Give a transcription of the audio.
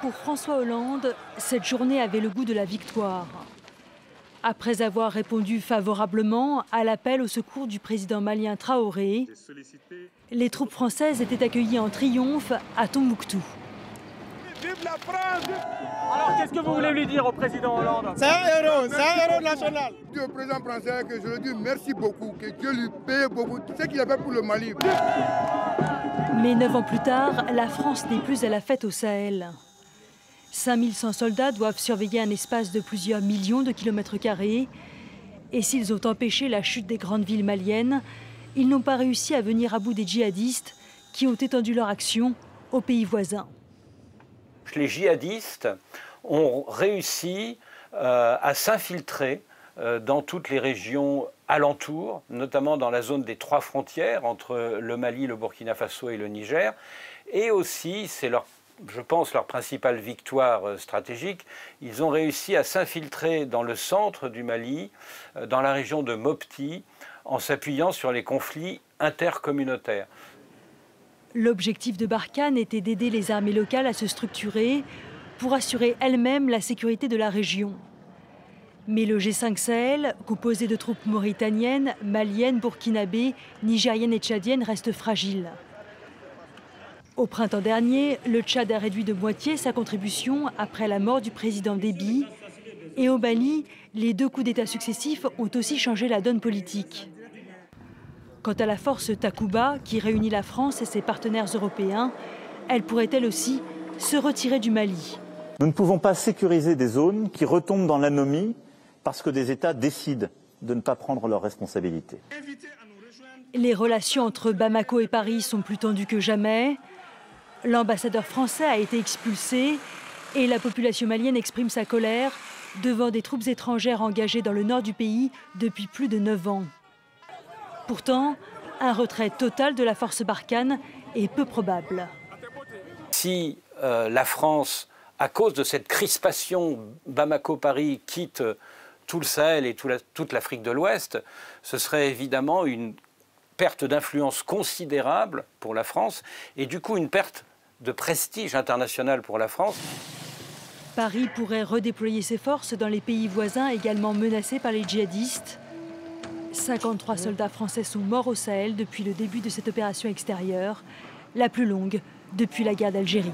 Pour François Hollande, cette journée avait le goût de la victoire. Après avoir répondu favorablement à l'appel au secours du président malien Traoré, les troupes françaises étaient accueillies en triomphe à Tombouctou. Vive la France! Alors qu'est-ce que vous voulez lui dire au président Hollande? C'est un héros national. Je dis au président français que je lui dis merci beaucoup, que Dieu lui paye beaucoup, tout ce qu'il a fait pour le Mali. Mais 9 ans plus tard, la France n'est plus à la fête au Sahel. 5100 soldats doivent surveiller un espace de plusieurs millions de kilomètres carrés. Et s'ils ont empêché la chute des grandes villes maliennes, ils n'ont pas réussi à venir à bout des djihadistes qui ont étendu leur action aux pays voisins. Les djihadistes ont réussi à s'infiltrer dans toutes les régions alentours, notamment dans la zone des 3 frontières entre le Mali, le Burkina Faso et le Niger. Et aussi, c'est je pense, leur principale victoire stratégique, ils ont réussi à s'infiltrer dans le centre du Mali, dans la région de Mopti, en s'appuyant sur les conflits intercommunautaires. L'objectif de Barkhane était d'aider les armées locales à se structurer pour assurer elles-mêmes la sécurité de la région. Mais le G5 Sahel, composé de troupes mauritaniennes, maliennes, burkinabées, nigériennes et tchadiennes, reste fragile. Au printemps dernier, le Tchad a réduit de moitié sa contribution après la mort du président Déby. Et au Mali, les 2 coups d'État successifs ont aussi changé la donne politique. Quant à la force Takuba, qui réunit la France et ses partenaires européens, elle pourrait elle aussi se retirer du Mali. Nous ne pouvons pas sécuriser des zones qui retombent dans l'anomie parce que des États décident de ne pas prendre leurs responsabilités. Les relations entre Bamako et Paris sont plus tendues que jamais. L'ambassadeur français a été expulsé et la population malienne exprime sa colère devant des troupes étrangères engagées dans le nord du pays depuis plus de 9 ans. Pourtant, un retrait total de la force Barkhane est peu probable. Si la France, à cause de cette crispation Bamako-Paris, quitte tout le Sahel et toute l'Afrique de l'Ouest, ce serait évidemment une perte d'influence considérable pour la France et du coup une perte de prestige international pour la France. Paris pourrait redéployer ses forces dans les pays voisins également menacés par les djihadistes. 53 soldats français sont morts au Sahel depuis le début de cette opération extérieure, la plus longue depuis la guerre d'Algérie.